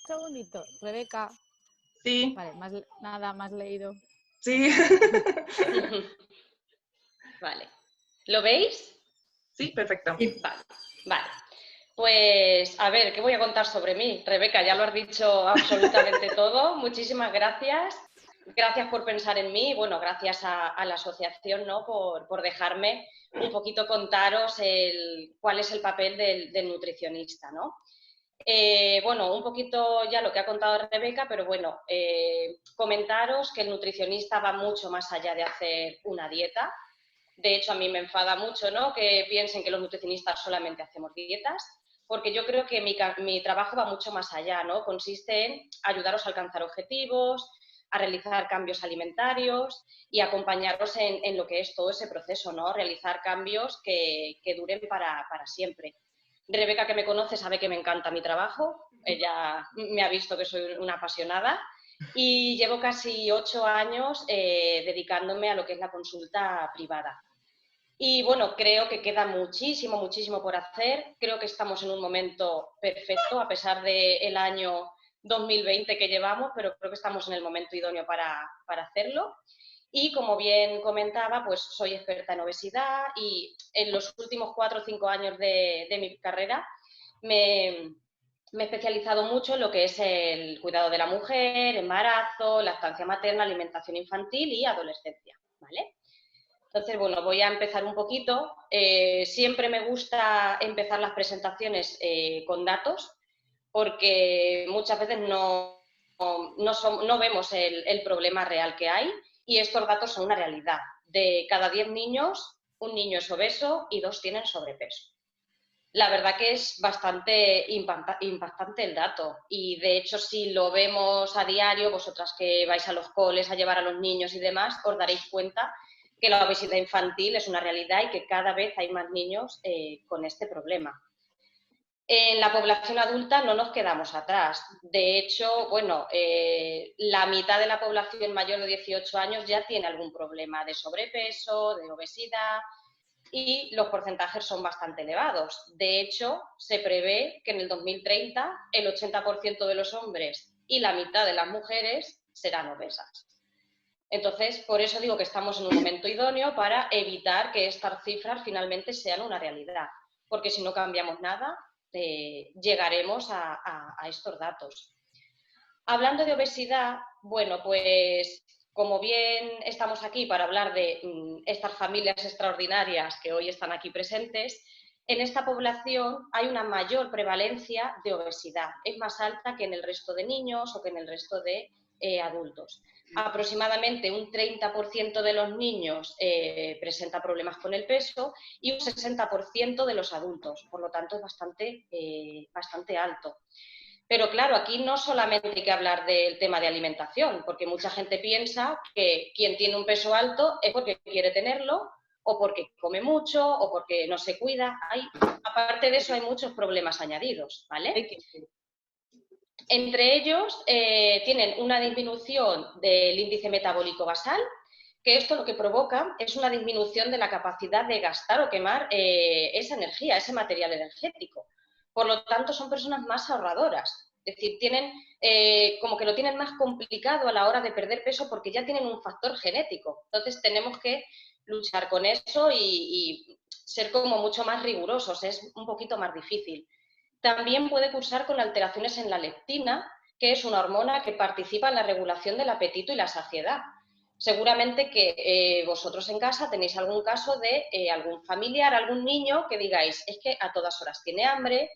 segundito. Rebeca. Sí. Vale, nada, más leído. Sí. Vale. ¿Lo veis? Sí, perfecto. Sí. Vale. Pues, a ver, ¿qué voy a contar sobre mí? Rebeca, ya lo has dicho absolutamente todo. Muchísimas gracias. Gracias por pensar en mí. Bueno, gracias a la asociación, ¿no? por dejarme un poquito contaros cuál es el papel del nutricionista, ¿no? Bueno, un poquito ya lo que ha contado Rebeca, pero bueno, comentaros que el nutricionista va mucho más allá de hacer una dieta. De hecho, a mí me enfada mucho, ¿no?, que piensen que los nutricionistas solamente hacemos dietas, porque yo creo que mi trabajo va mucho más allá, ¿no? Consiste en ayudaros a alcanzar objetivos, a realizar cambios alimentarios y acompañaros en lo que es todo ese proceso, ¿no? Realizar cambios que duren para siempre. Rebeca, que me conoce, sabe que me encanta mi trabajo. Ella me ha visto que soy una apasionada y llevo casi 8 años dedicándome a lo que es la consulta privada. Y bueno, creo que queda muchísimo, muchísimo por hacer. Creo que estamos en un momento perfecto, a pesar del año 2020 que llevamos, pero creo que estamos en el momento idóneo para hacerlo. Y como bien comentaba, pues soy experta en obesidad y en los últimos 4 o 5 años de mi carrera me he especializado mucho en lo que es el cuidado de la mujer, embarazo, lactancia materna, alimentación infantil y adolescencia, ¿vale? Entonces, bueno, voy a empezar un poquito. Siempre me gusta empezar las presentaciones con datos, porque muchas veces no vemos el problema real que hay, y estos datos son una realidad. De cada 10 niños, un niño es obeso y 2 tienen sobrepeso. La verdad que es bastante impactante el dato, y de hecho si lo vemos a diario, vosotras que vais a los coles a llevar a los niños y demás, os daréis cuenta que la obesidad infantil es una realidad y que cada vez hay más niños con este problema. En la población adulta no nos quedamos atrás. De hecho, bueno, la mitad de la población mayor de 18 años ya tiene algún problema de sobrepeso, de obesidad, y los porcentajes son bastante elevados. De hecho, se prevé que en el 2030 el 80% de los hombres y la mitad de las mujeres serán obesas. Entonces, por eso digo que estamos en un momento idóneo para evitar que estas cifras finalmente sean una realidad, porque si no cambiamos nada, llegaremos a estos datos. Hablando de obesidad, bueno, pues como bien estamos aquí para hablar de estas familias extraordinarias que hoy están aquí presentes, en esta población hay una mayor prevalencia de obesidad. Es más alta que en el resto de niños o que en el resto de adultos. Aproximadamente un 30% de los niños presenta problemas con el peso y un 60% de los adultos. Por lo tanto, es bastante alto. Pero claro, aquí no solamente hay que hablar del tema de alimentación, porque mucha gente piensa que quien tiene un peso alto es porque quiere tenerlo, o porque come mucho, o porque no se cuida. Aparte de eso, hay muchos problemas añadidos, ¿vale? Entre ellos, tienen una disminución del índice metabólico basal, que esto lo que provoca es una disminución de la capacidad de gastar o quemar esa energía, ese material energético. Por lo tanto, son personas más ahorradoras. Es decir, como que lo tienen más complicado a la hora de perder peso porque ya tienen un factor genético. Entonces, tenemos que luchar con eso y ser como mucho más rigurosos. Es un poquito más difícil. También puede cursar con alteraciones en la leptina, que es una hormona que participa en la regulación del apetito y la saciedad. Seguramente que vosotros en casa tenéis algún caso de algún familiar, algún niño que digáis, es que a todas horas tiene hambre,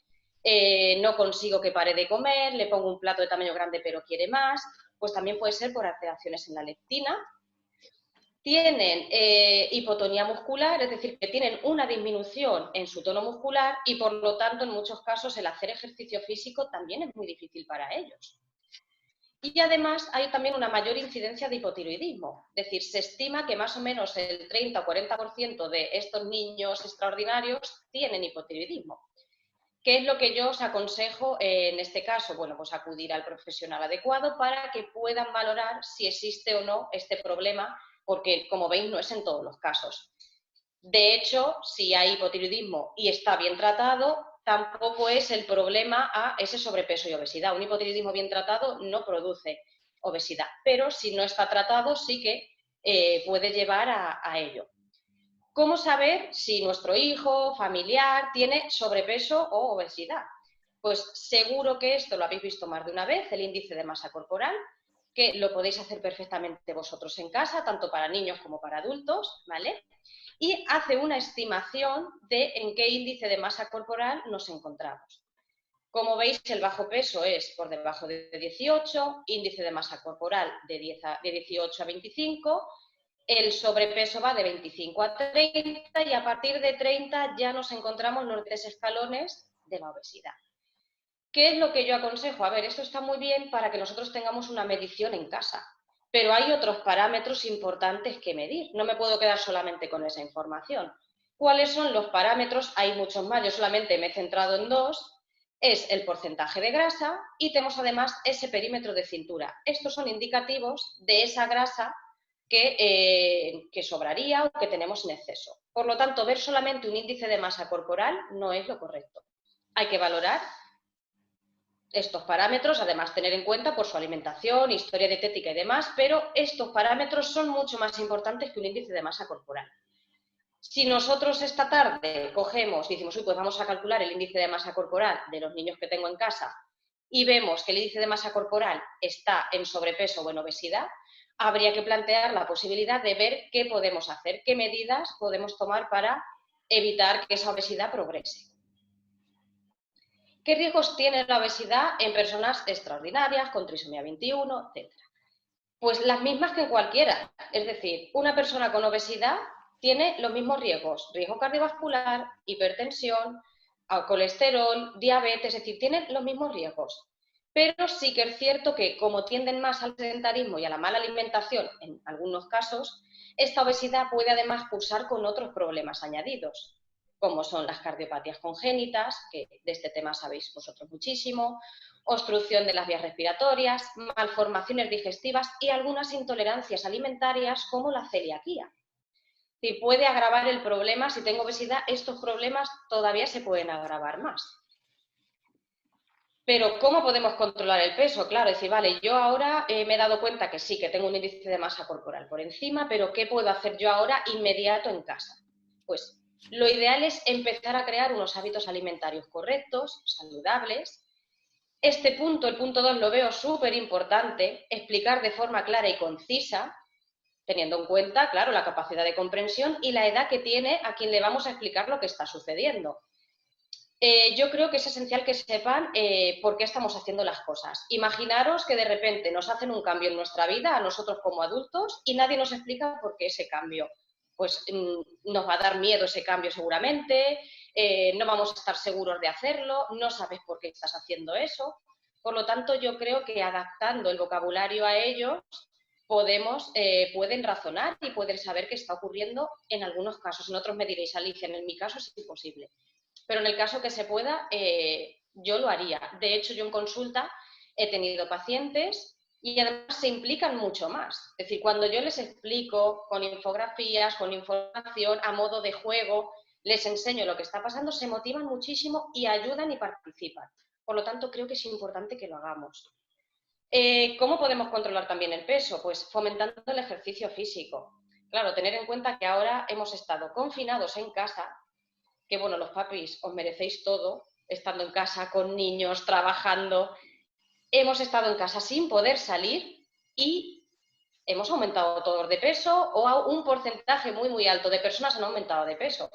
no consigo que pare de comer, le pongo un plato de tamaño grande pero quiere más. Pues también puede ser por alteraciones en la leptina. Tienen hipotonía muscular, es decir, que tienen una disminución en su tono muscular y por lo tanto en muchos casos el hacer ejercicio físico también es muy difícil para ellos. Y además hay también una mayor incidencia de hipotiroidismo, es decir, se estima que más o menos el 30 o 40% de estos niños extraordinarios tienen hipotiroidismo. ¿Qué es lo que yo os aconsejo en este caso? Bueno, pues acudir al profesional adecuado para que puedan valorar si existe o no este problema, porque como veis no es en todos los casos. De hecho, si hay hipotiroidismo y está bien tratado, tampoco es el problema a ese sobrepeso y obesidad. Un hipotiroidismo bien tratado no produce obesidad, pero si no está tratado sí que puede llevar a ello. ¿Cómo saber si nuestro hijo, familiar, tiene sobrepeso o obesidad? Pues seguro que esto lo habéis visto más de una vez, el índice de masa corporal, que lo podéis hacer perfectamente vosotros en casa, tanto para niños como para adultos, ¿vale? Y hace una estimación de en qué índice de masa corporal nos encontramos. Como veis, el bajo peso es por debajo de 18, índice de masa corporal de 18 a 25, el sobrepeso va de 25 a 30 y a partir de 30 ya nos encontramos los 3 escalones de la obesidad. ¿Qué es lo que yo aconsejo? A ver, esto está muy bien para que nosotros tengamos una medición en casa, pero hay otros parámetros importantes que medir. No me puedo quedar solamente con esa información. ¿Cuáles son los parámetros? Hay muchos más, yo solamente me he centrado en 2. Es el porcentaje de grasa y tenemos además ese perímetro de cintura. Estos son indicativos de esa grasa que sobraría o que tenemos en exceso. Por lo tanto, ver solamente un índice de masa corporal no es lo correcto. Hay que valorar estos parámetros, además tener en cuenta por su alimentación, historia dietética y demás, pero estos parámetros son mucho más importantes que un índice de masa corporal. Si nosotros esta tarde cogemos y decimos, uy, pues vamos a calcular el índice de masa corporal de los niños que tengo en casa y vemos que el índice de masa corporal está en sobrepeso o en obesidad, habría que plantear la posibilidad de ver qué podemos hacer, qué medidas podemos tomar para evitar que esa obesidad progrese. ¿Qué riesgos tiene la obesidad en personas extraordinarias, con trisomía 21, etc.? Pues las mismas que cualquiera. Es decir, una persona con obesidad tiene los mismos riesgos. Riesgo cardiovascular, hipertensión, colesterol, diabetes, es decir, tienen los mismos riesgos. Pero sí que es cierto que como tienden más al sedentarismo y a la mala alimentación, en algunos casos, esta obesidad puede además cursar con otros problemas añadidos, como son las cardiopatías congénitas, que de este tema sabéis vosotros muchísimo, obstrucción de las vías respiratorias, malformaciones digestivas y algunas intolerancias alimentarias como la celiaquía. Si puede agravar el problema, si tengo obesidad, estos problemas todavía se pueden agravar más. Pero, ¿cómo podemos controlar el peso? Claro, decir, vale, yo ahora me he dado cuenta que sí, que tengo un índice de masa corporal por encima, pero ¿qué puedo hacer yo ahora inmediato en casa? Pues lo ideal es empezar a crear unos hábitos alimentarios correctos, saludables. Este punto, el punto 2, lo veo súper importante, explicar de forma clara y concisa, teniendo en cuenta, claro, la capacidad de comprensión y la edad que tiene a quien le vamos a explicar lo que está sucediendo. Yo creo que es esencial que sepan por qué estamos haciendo las cosas. Imaginaros que de repente nos hacen un cambio en nuestra vida, a nosotros como adultos, y nadie nos explica por qué ese cambio. Pues nos va a dar miedo ese cambio seguramente, no vamos a estar seguros de hacerlo, no sabes por qué estás haciendo eso. Por lo tanto, yo creo que adaptando el vocabulario a ellos, pueden razonar y pueden saber qué está ocurriendo en algunos casos. En otros me diréis, Alicia, en mi caso es imposible. Pero en el caso que se pueda, yo lo haría. De hecho, yo en consulta he tenido pacientes y además se implican mucho más. Es decir, cuando yo les explico con infografías, con información, a modo de juego, les enseño lo que está pasando, se motivan muchísimo y ayudan y participan. Por lo tanto, creo que es importante que lo hagamos. ¿Cómo podemos controlar también el peso? Pues fomentando el ejercicio físico. Claro, tener en cuenta que ahora hemos estado confinados en casa, que bueno, los papis os merecéis todo, estando en casa con niños, trabajando. Hemos estado en casa sin poder salir y hemos aumentado todos de peso o un porcentaje muy, muy alto de personas han aumentado de peso.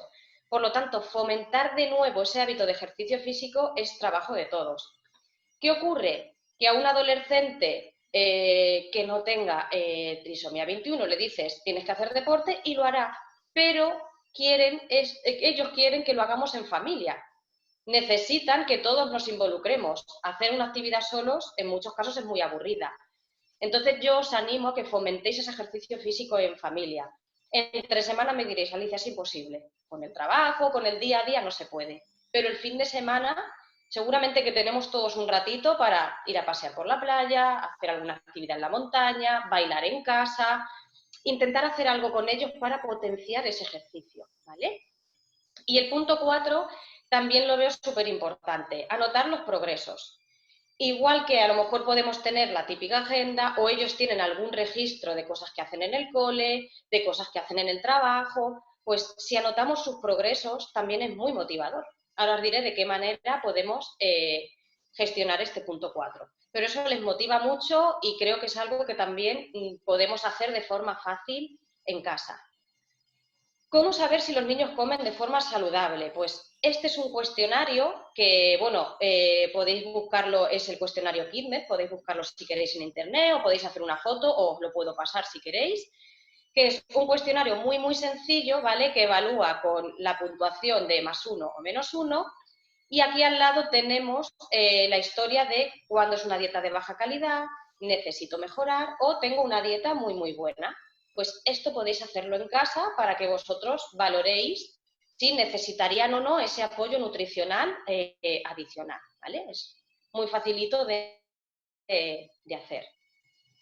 Por lo tanto, fomentar de nuevo ese hábito de ejercicio físico es trabajo de todos. ¿Qué ocurre? Que a un adolescente que no tenga trisomía 21 le dices tienes que hacer deporte y lo hará, pero ellos quieren que lo hagamos en familia. Necesitan que todos nos involucremos. Hacer una actividad solos en muchos casos es muy aburrida. Entonces yo os animo a que fomentéis ese ejercicio físico en familia. Entre semana me diréis, Alicia, es imposible. Con el trabajo, con el día a día no se puede. Pero el fin de semana seguramente que tenemos todos un ratito para ir a pasear por la playa, hacer alguna actividad en la montaña, bailar en casa, intentar hacer algo con ellos para potenciar ese ejercicio, ¿vale? Y el punto 4, también lo veo súper importante, anotar los progresos. Igual que a lo mejor podemos tener la típica agenda o ellos tienen algún registro de cosas que hacen en el cole, de cosas que hacen en el trabajo, pues si anotamos sus progresos también es muy motivador. Ahora os diré de qué manera podemos gestionar este punto 4. Pero eso les motiva mucho y creo que es algo que también podemos hacer de forma fácil en casa. ¿Cómo saber si los niños comen de forma saludable? Pues este es un cuestionario que, bueno, podéis buscarlo, es el cuestionario KidMed, podéis buscarlo si queréis en internet o podéis hacer una foto o os lo puedo pasar si queréis, que es un cuestionario muy, muy sencillo, ¿vale? Que evalúa con la puntuación de +1 o -1 y aquí al lado tenemos la historia de cuándo es una dieta de baja calidad, necesito mejorar o tengo una dieta muy, muy buena. Pues esto podéis hacerlo en casa para que vosotros valoréis si necesitarían o no ese apoyo nutricional adicional, ¿vale? Es muy facilito de hacer.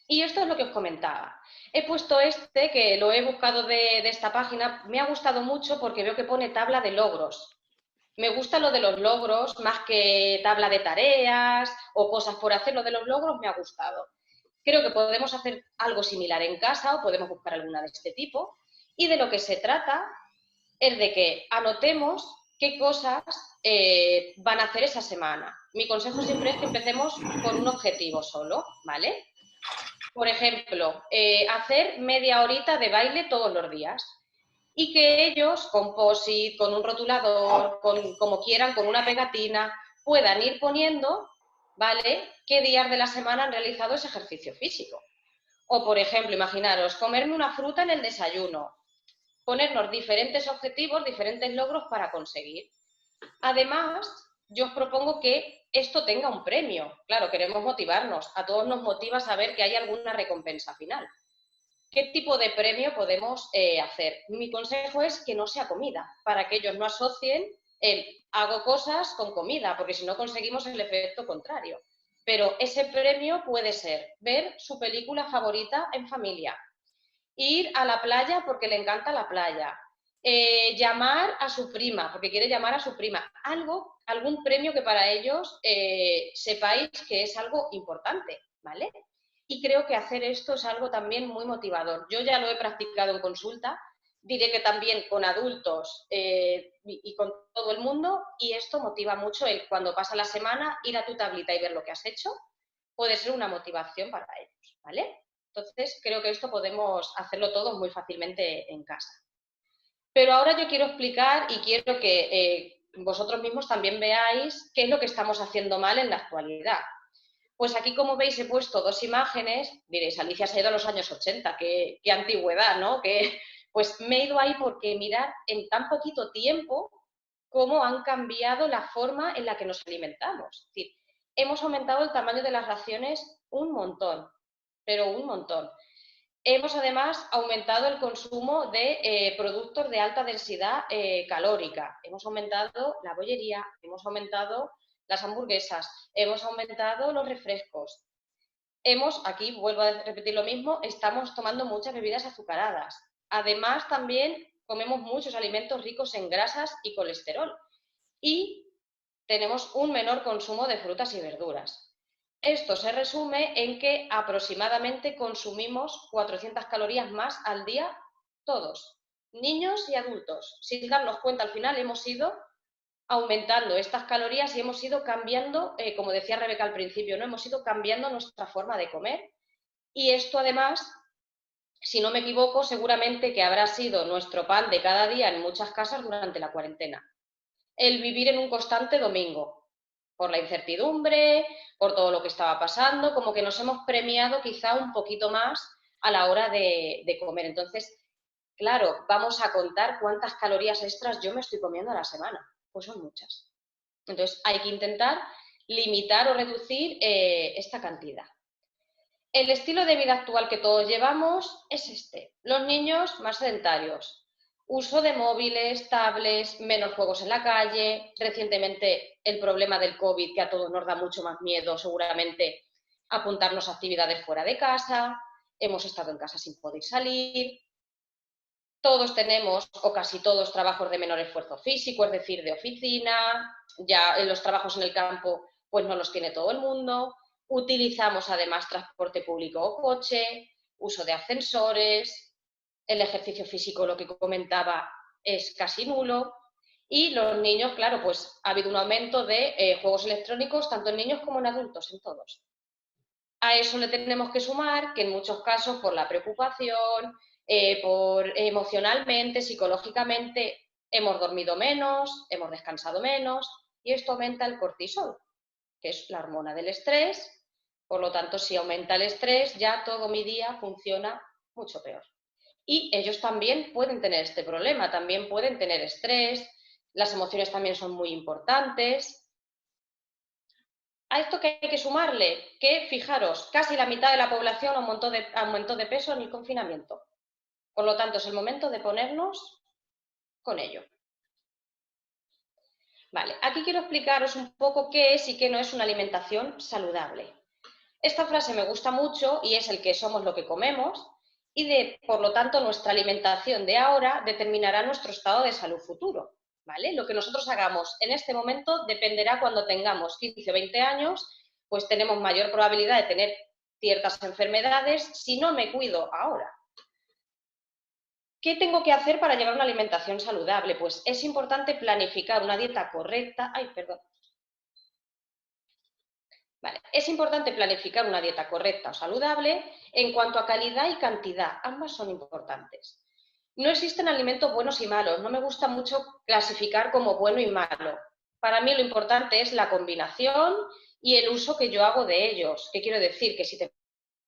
Y esto es lo que os comentaba. He puesto este, que lo he buscado de esta página, me ha gustado mucho porque veo que pone tabla de logros. Me gusta lo de los logros, más que tabla de tareas o cosas por hacer, lo de los logros me ha gustado. Creo que podemos hacer algo similar en casa o podemos buscar alguna de este tipo. Y de lo que se trata es de que anotemos qué cosas van a hacer esa semana. Mi consejo siempre es que empecemos con un objetivo solo, ¿vale? Por ejemplo, hacer media horita de baile todos los días y que ellos, con post-it, con un rotulador, como quieran, con una pegatina, puedan ir poniendo, ¿vale?, qué días de la semana han realizado ese ejercicio físico. O, por ejemplo, imaginaros, comerme una fruta en el desayuno, ponernos diferentes objetivos, diferentes logros para conseguir. Además, yo os propongo que esto tenga un premio. Claro, queremos motivarnos. A todos nos motiva saber que hay alguna recompensa final. ¿Qué tipo de premio podemos hacer? Mi consejo es que no sea comida, para que ellos no asocien el hago cosas con comida, porque si no conseguimos el efecto contrario. Pero ese premio puede ser ver su película favorita en familia, ir a la playa porque le encanta la playa, llamar a su prima porque quiere llamar a su prima, algún premio que para ellos sepáis que es algo importante, ¿vale? Y creo que hacer esto es algo también muy motivador. Yo ya lo he practicado en consulta, diré que también con adultos y con todo el mundo, y esto motiva mucho el cuando pasa la semana, ir a tu tablita y ver lo que has hecho, puede ser una motivación para ellos, ¿vale? Entonces, creo que esto podemos hacerlo todos muy fácilmente en casa. Pero ahora yo quiero explicar y quiero que vosotros mismos también veáis qué es lo que estamos haciendo mal en la actualidad. Pues aquí, como veis, he puesto dos imágenes. Diréis, Alicia se ha ido a los años 80, qué antigüedad, ¿no? Pues me he ido ahí porque mirad en tan poquito tiempo cómo han cambiado la forma en la que nos alimentamos. Es decir, hemos aumentado el tamaño de las raciones un montón, pero un montón. Hemos además aumentado el consumo de productos de alta densidad calórica. Hemos aumentado la bollería, hemos aumentado las hamburguesas, hemos aumentado los refrescos. Aquí vuelvo a repetir lo mismo, estamos tomando muchas bebidas azucaradas. Además, también comemos muchos alimentos ricos en grasas y colesterol. Y tenemos un menor consumo de frutas y verduras. Esto se resume en que aproximadamente consumimos 400 calorías más al día todos, niños y adultos. Sin darnos cuenta, al final hemos ido aumentando estas calorías y hemos ido cambiando, como decía Rebeca al principio, ¿no? Hemos ido cambiando nuestra forma de comer. Y esto además, si no me equivoco, seguramente que habrá sido nuestro pan de cada día en muchas casas durante la cuarentena. El vivir en un constante domingo, por la incertidumbre, por todo lo que estaba pasando, como que nos hemos premiado quizá un poquito más a la hora de comer. Entonces, claro, vamos a contar cuántas calorías extras yo me estoy comiendo a la semana. Pues son muchas. Entonces, hay que intentar limitar o reducir esta cantidad. El estilo de vida actual que todos llevamos es este. Los niños más sedentarios. Uso de móviles, tablets, menos juegos en la calle. Recientemente el problema del COVID, que a todos nos da mucho más miedo, seguramente apuntarnos a actividades fuera de casa. Hemos estado en casa sin poder salir. todos tenemos, o casi todos, trabajos de menor esfuerzo físico, es decir, de oficina, ya los trabajos en el campo pues no los tiene todo el mundo, utilizamos además transporte público o coche, uso de ascensores, el ejercicio físico, lo que comentaba, es casi nulo, y los niños, claro, pues ha habido un aumento de juegos electrónicos tanto en niños como en adultos, en todos. A eso le tenemos que sumar que en muchos casos por la preocupación, por emocionalmente, psicológicamente, hemos dormido menos, hemos descansado menos y esto aumenta el cortisol, que es la hormona del estrés. Por lo tanto, si aumenta el estrés, ya todo mi día funciona mucho peor. Y ellos también pueden tener este problema, también pueden tener estrés, las emociones también son muy importantes. A esto que hay que sumarle que, fijaros, casi la mitad de la población aumentó de peso en el confinamiento. Por lo tanto, es el momento de ponernos con ello. Vale, aquí quiero explicaros un poco qué es y qué no es una alimentación saludable. Esta frase me gusta mucho y es el que somos lo que comemos y por lo tanto nuestra alimentación de ahora determinará nuestro estado de salud futuro. ¿Vale? Lo que nosotros hagamos en este momento dependerá cuando tengamos 15 o 20 años, pues tenemos mayor probabilidad de tener ciertas enfermedades si no me cuido ahora. ¿Qué tengo que hacer para llevar una alimentación saludable? Pues es importante planificar una dieta correcta. Vale. Es importante planificar una dieta correcta o saludable en cuanto a calidad y cantidad. Ambas son importantes. No existen alimentos buenos y malos. No me gusta mucho clasificar como bueno y malo. Para mí lo importante es la combinación y el uso que yo hago de ellos. ¿Qué quiero decir? Que si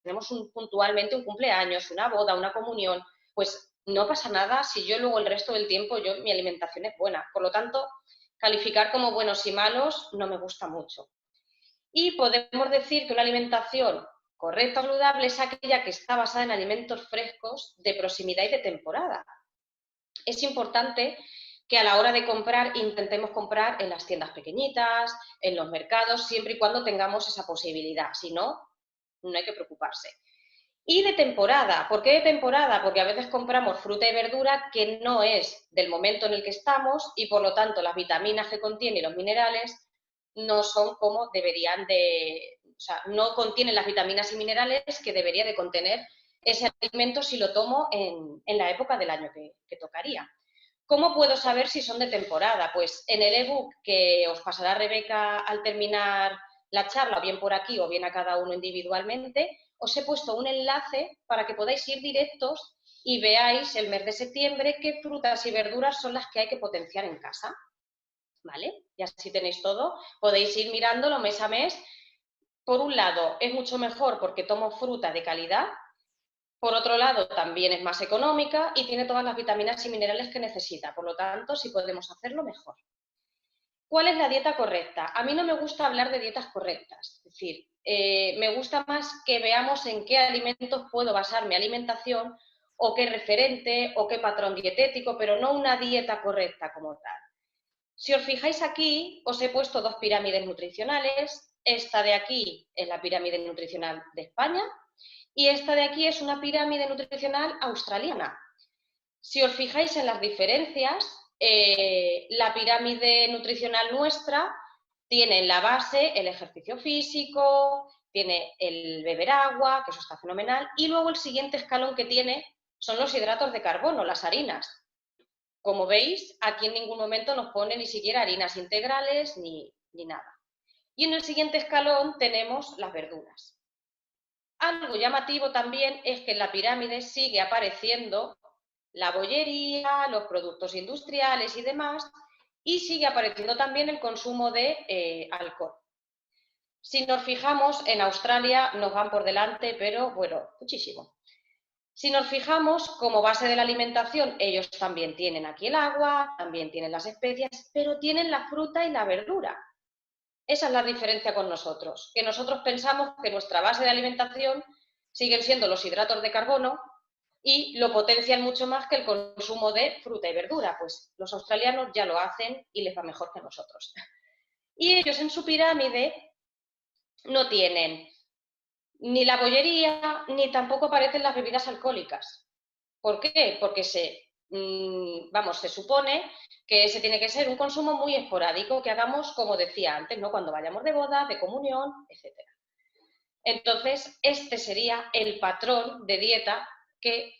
tenemos puntualmente un cumpleaños, una boda, una comunión, pues no pasa nada si yo luego el resto del tiempo mi alimentación es buena. Por lo tanto, calificar como buenos y malos no me gusta mucho. Y podemos decir que una alimentación correcta o saludable es aquella que está basada en alimentos frescos, de proximidad y de temporada. Es importante que a la hora de comprar intentemos comprar en las tiendas pequeñitas, en los mercados, siempre y cuando tengamos esa posibilidad. Si no, no hay que preocuparse. Y de temporada. ¿Por qué de temporada? Porque a veces compramos fruta y verdura que no es del momento en el que estamos y por lo tanto las vitaminas que contiene y los minerales no son como deberían o sea, no contienen las vitaminas y minerales que debería de contener ese alimento si lo tomo en la época del año que tocaría. ¿Cómo puedo saber si son de temporada? Pues en el ebook que os pasará Rebeca al terminar la charla, o bien por aquí o bien a cada uno individualmente, os he puesto un enlace para que podáis ir directos y veáis el mes de septiembre qué frutas y verduras son las que hay que potenciar en casa. ¿Vale? Y así tenéis todo. Podéis ir mirándolo mes a mes. Por un lado, es mucho mejor porque tomo fruta de calidad. Por otro lado, también es más económica y tiene todas las vitaminas y minerales que necesita. Por lo tanto, si podemos hacerlo, mejor. ¿Cuál es la dieta correcta? A mí no me gusta hablar de dietas correctas. Es decir, me gusta más que veamos en qué alimentos puedo basar mi alimentación o qué referente o qué patrón dietético, pero no una dieta correcta como tal. Si os fijáis aquí, os he puesto dos pirámides nutricionales. Esta de aquí es la pirámide nutricional de España y esta de aquí es una pirámide nutricional australiana. Si os fijáis en las diferencias, la pirámide nutricional nuestra tiene en la base el ejercicio físico, tiene el beber agua, que eso está fenomenal, y luego el siguiente escalón que tiene son los hidratos de carbono, las harinas. Como veis, aquí en ningún momento nos pone ni siquiera harinas integrales ni nada. Y en el siguiente escalón tenemos las verduras. Algo llamativo también es que en la pirámide sigue apareciendo la bollería, los productos industriales y demás, y sigue apareciendo también el consumo de alcohol. Si nos fijamos, en Australia nos van por delante, pero bueno, muchísimo. Si nos fijamos, como base de la alimentación, ellos también tienen aquí el agua, también tienen las especias, pero tienen la fruta y la verdura. Esa es la diferencia con nosotros, que nosotros pensamos que nuestra base de alimentación siguen siendo los hidratos de carbono y lo potencian mucho más que el consumo de fruta y verdura. Pues los australianos ya lo hacen y les va mejor que nosotros. Y ellos en su pirámide no tienen ni la bollería, ni tampoco aparecen las bebidas alcohólicas. ¿Por qué? Porque se vamos, se supone que ese tiene que ser un consumo muy esporádico, que hagamos, como decía antes, ¿no? Cuando vayamos de boda, de comunión, etc. Entonces, este sería el patrón de dieta que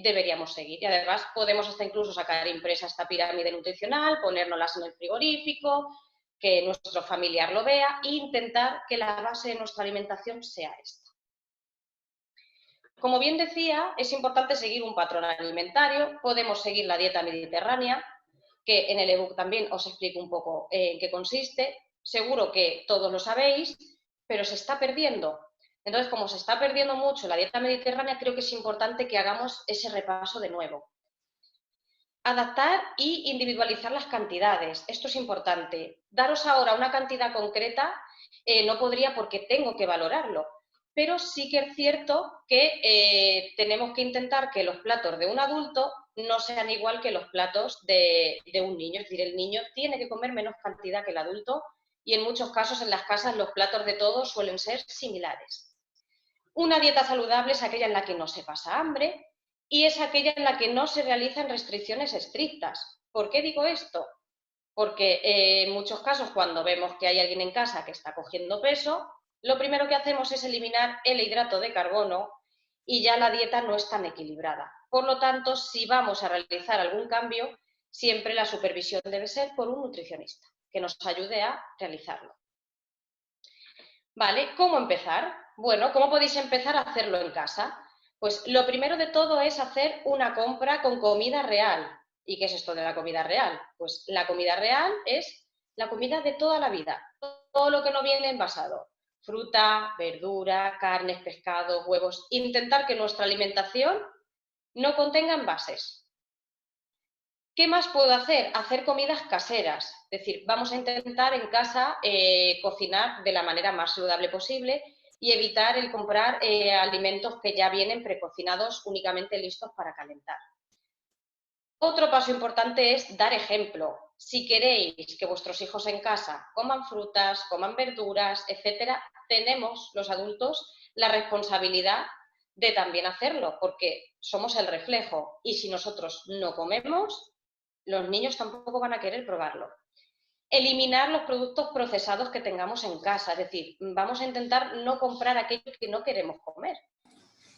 deberíamos seguir. Y además podemos hasta incluso sacar impresa esta pirámide nutricional, ponérnoslas en el frigorífico, que nuestro familiar lo vea e intentar que la base de nuestra alimentación sea esta. Como bien decía, es importante seguir un patrón alimentario. Podemos seguir la dieta mediterránea, que en el ebook también os explico un poco en qué consiste. Seguro que todos lo sabéis, pero se está perdiendo. Entonces, como se está perdiendo mucho la dieta mediterránea, creo que es importante que hagamos ese repaso de nuevo. Adaptar y individualizar las cantidades. Esto es importante. Daros ahora una cantidad concreta no podría porque tengo que valorarlo. Pero sí que es cierto que tenemos que intentar que los platos de un adulto no sean igual que los platos de un niño. Es decir, el niño tiene que comer menos cantidad que el adulto y en muchos casos en las casas los platos de todos suelen ser similares. Una dieta saludable es aquella en la que no se pasa hambre y es aquella en la que no se realizan restricciones estrictas. ¿Por qué digo esto? Porque en muchos casos cuando vemos que hay alguien en casa que está cogiendo peso, lo primero que hacemos es eliminar el hidrato de carbono y ya la dieta no es tan equilibrada. Por lo tanto, si vamos a realizar algún cambio, siempre la supervisión debe ser por un nutricionista que nos ayude a realizarlo. ¿Vale? ¿Cómo empezar? Bueno, ¿cómo podéis empezar a hacerlo en casa? Pues lo primero de todo es hacer una compra con comida real. ¿Y qué es esto de la comida real? Pues la comida real es la comida de toda la vida, todo lo que no viene envasado. Fruta, verdura, carnes, pescados, huevos. Intentar que nuestra alimentación no contenga envases. ¿Qué más puedo hacer? Hacer comidas caseras. Es decir, vamos a intentar en casa cocinar de la manera más saludable posible y evitar el comprar alimentos que ya vienen precocinados únicamente listos para calentar. Otro paso importante es dar ejemplo. Si queréis que vuestros hijos en casa coman frutas, coman verduras, etcétera, tenemos los adultos la responsabilidad de también hacerlo, porque somos el reflejo y si nosotros no comemos, los niños tampoco van a querer probarlo. Eliminar los productos procesados que tengamos en casa, es decir, vamos a intentar no comprar aquello que no queremos comer.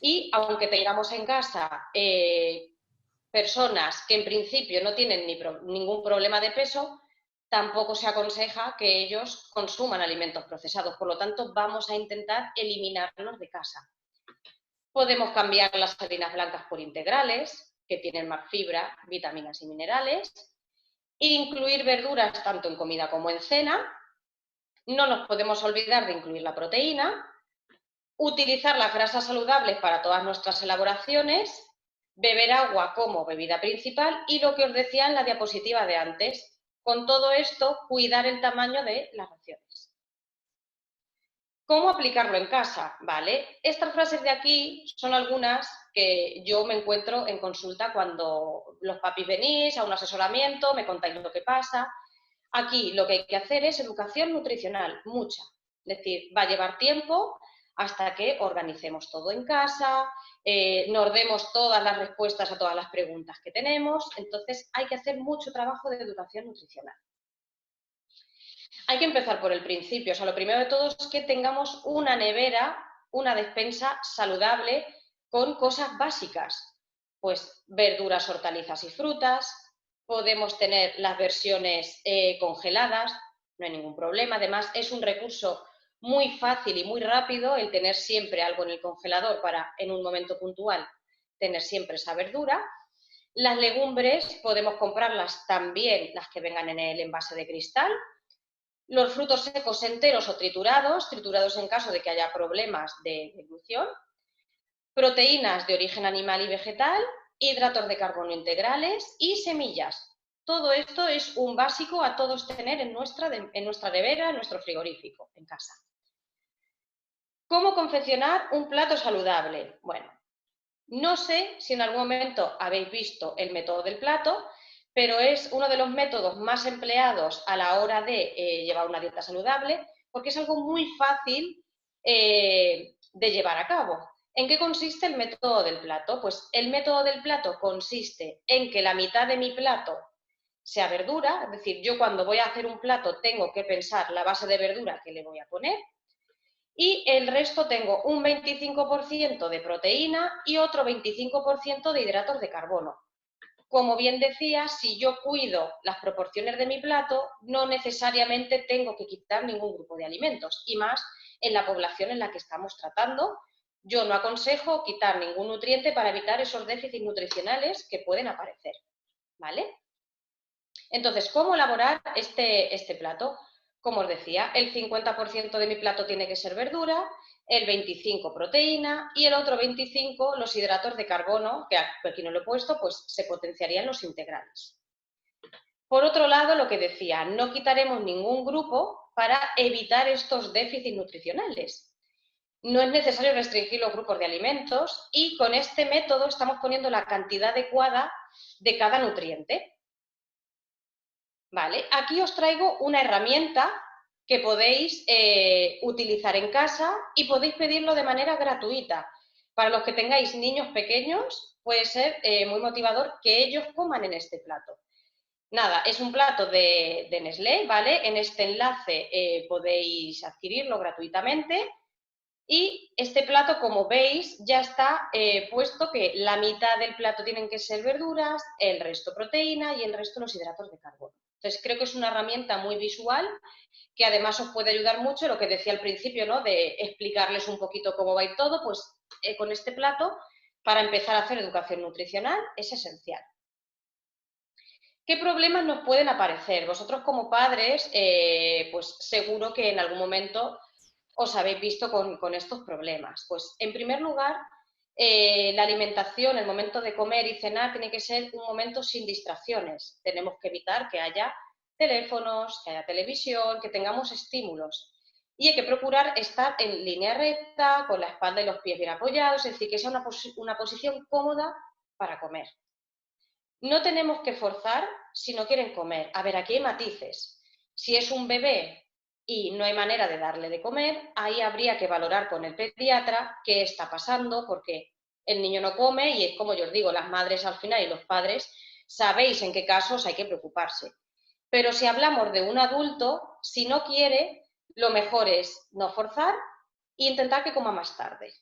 Y aunque tengamos en casa personas que en principio no tienen ningún problema de peso, tampoco se aconseja que ellos consuman alimentos procesados. Por lo tanto, vamos a intentar eliminarlos de casa. Podemos cambiar las harinas blancas por integrales, que tienen más fibra, vitaminas y minerales. Incluir verduras tanto en comida como en cena. No nos podemos olvidar de incluir la proteína. Utilizar las grasas saludables para todas nuestras elaboraciones. Beber agua como bebida principal y lo que os decía en la diapositiva de antes. Con todo esto, cuidar el tamaño de las raciones. ¿Cómo aplicarlo en casa? ¿Vale? Estas frases de aquí son algunas que yo me encuentro en consulta cuando los papis venís a un asesoramiento, me contáis lo que pasa. Aquí lo que hay que hacer es educación nutricional, mucha. Es decir, va a llevar tiempo hasta que organicemos todo en casa, nos demos todas las respuestas a todas las preguntas que tenemos. Entonces, hay que hacer mucho trabajo de educación nutricional. Hay que empezar por el principio. O sea, lo primero de todo es que tengamos una nevera, una despensa saludable con cosas básicas. Pues verduras, hortalizas y frutas. Podemos tener las versiones congeladas, no hay ningún problema. Además, es un recurso muy fácil y muy rápido el tener siempre algo en el congelador para, en un momento puntual, tener siempre esa verdura. Las legumbres podemos comprarlas también, las que vengan en el envase de cristal. Los frutos secos enteros o triturados en caso de que haya problemas de deglución. Proteínas de origen animal y vegetal, hidratos de carbono integrales y semillas. Todo esto es un básico a todos tener en nuestra nevera, en nuestro frigorífico, en casa. ¿Cómo confeccionar un plato saludable? Bueno, no sé si en algún momento habéis visto el método del plato, pero es uno de los métodos más empleados a la hora de llevar una dieta saludable, porque es algo muy fácil de llevar a cabo. ¿En qué consiste el método del plato? Pues el método del plato consiste en que la mitad de mi plato sea verdura, es decir, yo cuando voy a hacer un plato tengo que pensar la base de verdura que le voy a poner, y el resto tengo un 25% de proteína y otro 25% de hidratos de carbono. Como bien decía, si yo cuido las proporciones de mi plato, no necesariamente tengo que quitar ningún grupo de alimentos, y más en la población en la que estamos tratando. Yo no aconsejo quitar ningún nutriente para evitar esos déficits nutricionales que pueden aparecer, ¿vale? Entonces, ¿cómo elaborar este plato? Como os decía, el 50% de mi plato tiene que ser verdura, el 25% proteína y el otro 25% los hidratos de carbono, que aquí no lo he puesto, pues se potenciarían los integrales. Por otro lado, lo que decía, no quitaremos ningún grupo para evitar estos déficits nutricionales. No es necesario restringir los grupos de alimentos y con este método estamos poniendo la cantidad adecuada de cada nutriente. Vale, aquí os traigo una herramienta que podéis utilizar en casa y podéis pedirlo de manera gratuita. Para los que tengáis niños pequeños, puede ser muy motivador que ellos coman en este plato. Nada, es un plato de Nestlé, ¿vale? En este enlace podéis adquirirlo gratuitamente. Y este plato, como veis, ya está puesto que la mitad del plato tienen que ser verduras, el resto proteína y el resto los hidratos de carbono. Entonces, creo que es una herramienta muy visual que además os puede ayudar mucho, lo que decía al principio, ¿no? De explicarles un poquito cómo va a ir todo, pues con este plato, para empezar a hacer educación nutricional, es esencial. ¿Qué problemas nos pueden aparecer? Vosotros como padres, pues seguro que en algún momento os habéis visto con estos problemas. Pues en primer lugar, la alimentación, el momento de comer y cenar tiene que ser un momento sin distracciones. Tenemos que evitar que haya teléfonos, que haya televisión, que tengamos estímulos. Y hay que procurar estar en línea recta, con la espalda y los pies bien apoyados, es decir, que sea una posición cómoda para comer. No tenemos que forzar si no quieren comer. A ver, aquí hay matices. Si es un bebé y no hay manera de darle de comer, ahí habría que valorar con el pediatra qué está pasando, porque el niño no come y es como yo os digo, las madres al final y los padres sabéis en qué casos hay que preocuparse. Pero si hablamos de un adulto, si no quiere, lo mejor es no forzar e intentar que coma más tarde.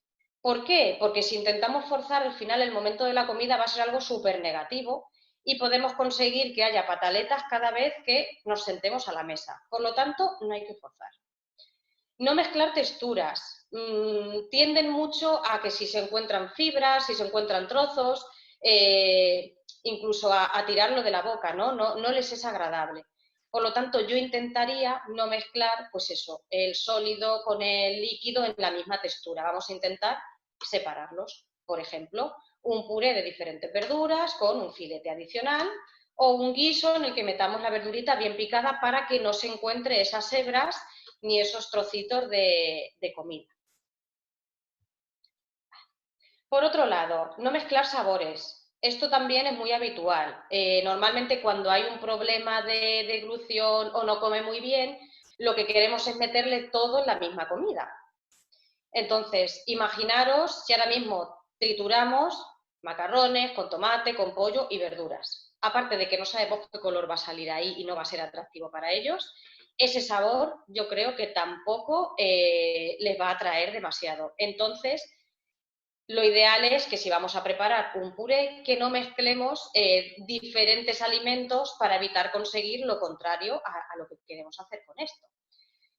¿Por qué? Porque si intentamos forzar, al final el momento de la comida va a ser algo súper negativo y podemos conseguir que haya pataletas cada vez que nos sentemos a la mesa. Por lo tanto, no hay que forzar. No mezclar texturas. Tienden mucho a que si se encuentran fibras, si se encuentran trozos, incluso a tirarlo de la boca, ¿no? No les es agradable. Por lo tanto, yo intentaría no mezclar, pues eso, el sólido con el líquido en la misma textura. Vamos a intentar separarlos. Por ejemplo, un puré de diferentes verduras con un filete adicional o un guiso en el que metamos la verdurita bien picada para que no se encuentre esas hebras ni esos trocitos de comida. Por otro lado, no mezclar sabores. Esto también es muy habitual. Normalmente cuando hay un problema de deglución o no come muy bien, lo que queremos es meterle todo en la misma comida. Entonces, imaginaros si ahora mismo trituramos macarrones con tomate, con pollo y verduras. Aparte de que no sabemos qué color va a salir ahí y no va a ser atractivo para ellos, ese sabor yo creo que tampoco les va a atraer demasiado. Entonces, lo ideal es que si vamos a preparar un puré, que no mezclemos diferentes alimentos para evitar conseguir lo contrario a lo que queremos hacer con esto.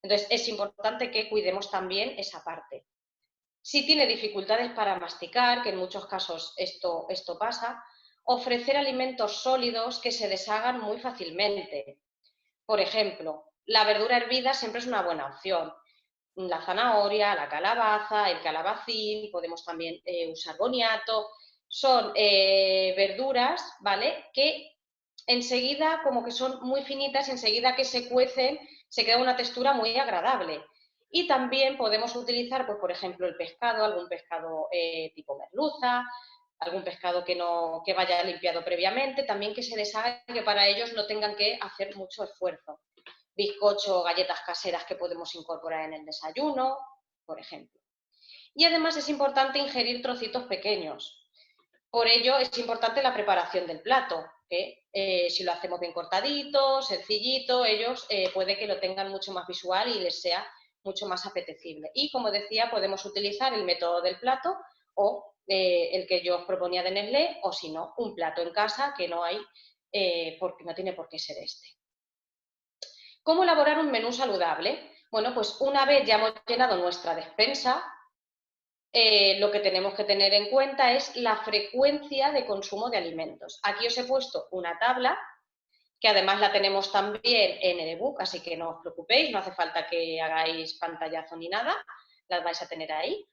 Entonces, es importante que cuidemos también esa parte. Si tiene dificultades para masticar, que en muchos casos esto pasa, ofrecer alimentos sólidos que se deshagan muy fácilmente. Por ejemplo, la verdura hervida siempre es una buena opción. La zanahoria, la calabaza, el calabacín, podemos también usar boniato. Son verduras, ¿vale?, que enseguida como que son muy finitas, enseguida que se cuecen se queda una textura muy agradable. Y también podemos utilizar, pues, por ejemplo, el pescado, algún pescado tipo merluza, algún pescado que vaya limpiado previamente, también que se deshaga y que para ellos no tengan que hacer mucho esfuerzo. Bizcocho o galletas caseras que podemos incorporar en el desayuno, por ejemplo. Y además es importante ingerir trocitos pequeños. Por ello es importante la preparación del plato, que si lo hacemos bien cortadito, sencillito, ellos puede que lo tengan mucho más visual y les sea mucho más apetecible. Y como decía, podemos utilizar el método del plato o el que yo os proponía de Nestlé, o si no, un plato en casa que no hay, porque no tiene por qué ser este. ¿Cómo elaborar un menú saludable? Bueno, pues una vez ya hemos llenado nuestra despensa, lo que tenemos que tener en cuenta es la frecuencia de consumo de alimentos. Aquí os he puesto una tabla, que además la tenemos también en el ebook, así que no os preocupéis, no hace falta que hagáis pantallazo ni nada, las vais a tener ahí.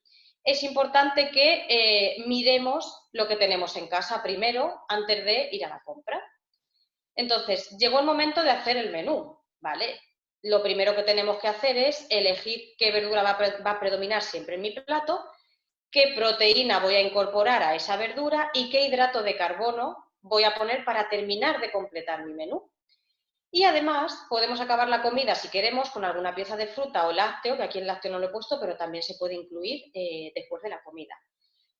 Es importante que miremos lo que tenemos en casa primero, antes de ir a la compra. Entonces, llegó el momento de hacer el menú, ¿vale? Lo primero que tenemos que hacer es elegir qué verdura va a predominar siempre en mi plato, qué proteína voy a incorporar a esa verdura y qué hidrato de carbono voy a poner para terminar de completar mi menú. Y además podemos acabar la comida, si queremos, con alguna pieza de fruta o lácteo, que aquí el lácteo no lo he puesto, pero también se puede incluir después de la comida.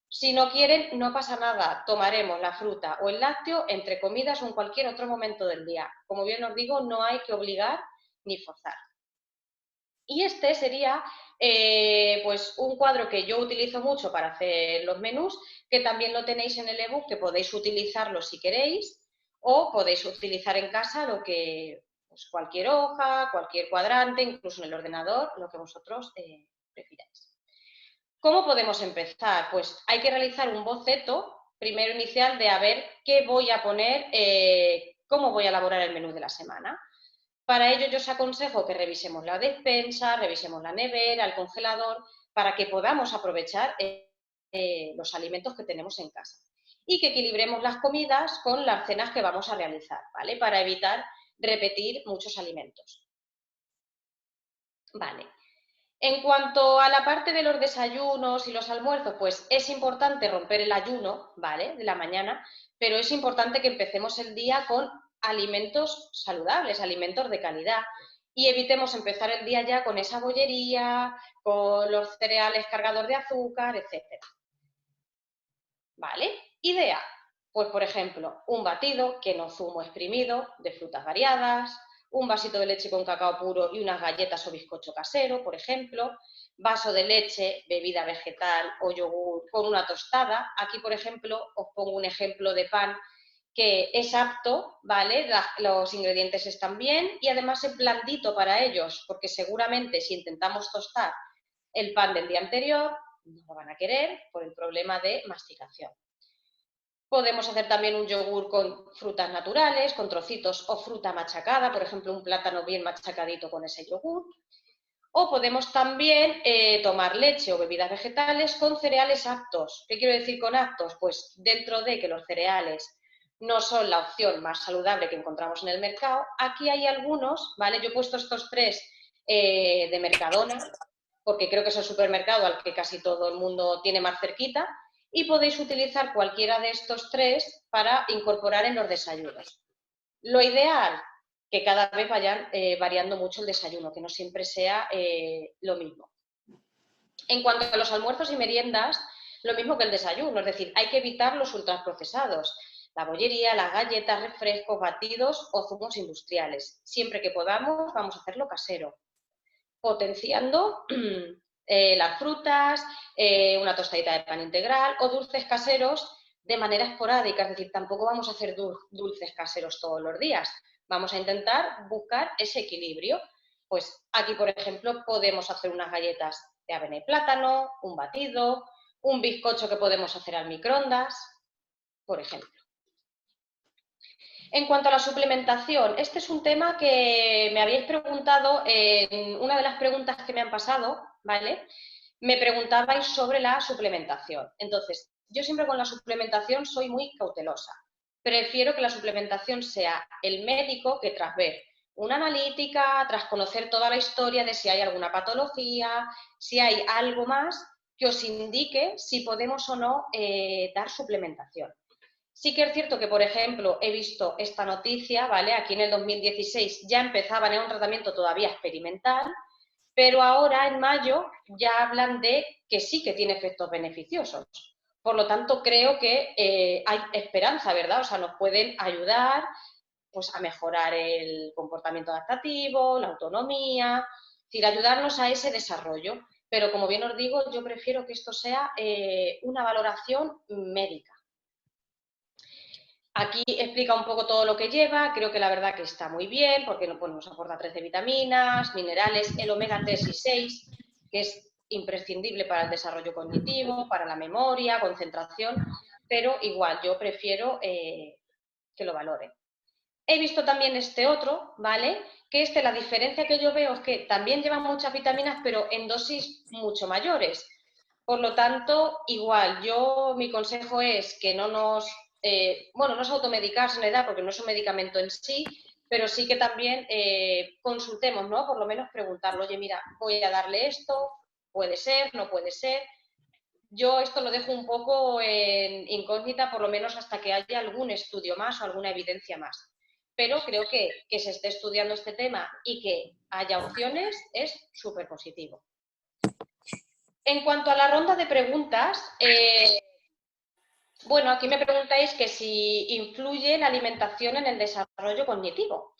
Si no quieren, no pasa nada, tomaremos la fruta o el lácteo entre comidas o en cualquier otro momento del día. Como bien os digo, no hay que obligar ni forzar. Y este sería pues un cuadro que yo utilizo mucho para hacer los menús, que también lo tenéis en el ebook, que podéis utilizarlo si queréis, o podéis utilizar en casa lo que, pues cualquier hoja, cualquier cuadrante, incluso en el ordenador, lo que vosotros prefiráis. ¿Cómo podemos empezar? Pues hay que realizar un boceto, primero inicial, de a ver qué voy a poner, cómo voy a elaborar el menú de la semana. Para ello yo os aconsejo que revisemos la despensa, revisemos la nevera, el congelador, para que podamos aprovechar los alimentos que tenemos en casa. Y que equilibremos las comidas con las cenas que vamos a realizar, ¿vale? Para evitar repetir muchos alimentos. Vale. En cuanto a la parte de los desayunos y los almuerzos, pues es importante romper el ayuno, ¿vale? De la mañana, pero es importante que empecemos el día con alimentos saludables, alimentos de calidad, y evitemos empezar el día ya con esa bollería, con los cereales cargados de azúcar, etc. ¿Vale? Idea, pues por ejemplo, un batido que no zumo exprimido, de frutas variadas, un vasito de leche con cacao puro y unas galletas o bizcocho casero, por ejemplo, vaso de leche, bebida vegetal o yogur con una tostada. Aquí, por ejemplo, os pongo un ejemplo de pan que es apto, ¿vale? Los ingredientes están bien y además es blandito para ellos, porque seguramente si intentamos tostar el pan del día anterior, no lo van a querer por el problema de masticación. Podemos hacer también un yogur con frutas naturales, con trocitos o fruta machacada, por ejemplo, un plátano bien machacadito con ese yogur. O podemos también tomar leche o bebidas vegetales con cereales aptos. ¿Qué quiero decir con aptos? Pues dentro de que los cereales no son la opción más saludable que encontramos en el mercado, aquí hay algunos, ¿vale? Yo he puesto estos tres de Mercadona, porque creo que es el supermercado al que casi todo el mundo tiene más cerquita, y podéis utilizar cualquiera de estos tres para incorporar en los desayunos. Lo ideal, que cada vez vayan variando mucho el desayuno, que no siempre sea lo mismo. En cuanto a los almuerzos y meriendas, lo mismo que el desayuno, es decir, hay que evitar los ultraprocesados, la bollería, las galletas, refrescos, batidos o zumos industriales. Siempre que podamos, vamos a hacerlo casero, potenciando las frutas, una tostadita de pan integral o dulces caseros de manera esporádica, es decir, tampoco vamos a hacer dulces caseros todos los días. Vamos a intentar buscar ese equilibrio. Pues aquí, por ejemplo, podemos hacer unas galletas de avena y plátano, un batido, un bizcocho que podemos hacer al microondas, por ejemplo. En cuanto a la suplementación, este es un tema que me habéis preguntado en una de las preguntas que me han pasado, ¿vale? Me preguntabais sobre la suplementación. Entonces, yo siempre con la suplementación soy muy cautelosa. Prefiero que la suplementación sea el médico que tras ver una analítica, tras conocer toda la historia de si hay alguna patología, si hay algo más, que os indique si podemos o no dar suplementación. Sí que es cierto que, por ejemplo, he visto esta noticia, ¿vale? Aquí en el 2016 ya empezaban en un tratamiento todavía experimental, pero ahora en mayo ya hablan de que sí que tiene efectos beneficiosos. Por lo tanto, creo que hay esperanza, ¿verdad? O sea, nos pueden ayudar pues, a mejorar el comportamiento adaptativo, la autonomía, es decir, ayudarnos a ese desarrollo. Pero como bien os digo, yo prefiero que esto sea una valoración médica. Aquí explica un poco todo lo que lleva, creo que la verdad que está muy bien, porque pues, nos aporta 13 vitaminas, minerales, el omega 3 y 6, que es imprescindible para el desarrollo cognitivo, para la memoria, concentración, pero igual yo prefiero que lo valoren. He visto también este otro, ¿vale? Que la diferencia que yo veo es que también lleva muchas vitaminas, pero en dosis mucho mayores. Por lo tanto, igual, mi consejo es que no nos, no es automedicarse en edad, porque no es un medicamento en sí, pero sí que también consultemos, ¿no? Por lo menos preguntarlo, oye, mira, voy a darle esto, puede ser, no puede ser. Yo esto lo dejo un poco en incógnita, por lo menos hasta que haya algún estudio más o alguna evidencia más. Pero creo que se esté estudiando este tema y que haya opciones es súper positivo. En cuanto a la ronda de preguntas, bueno, aquí me preguntáis que si influye la alimentación en el desarrollo cognitivo.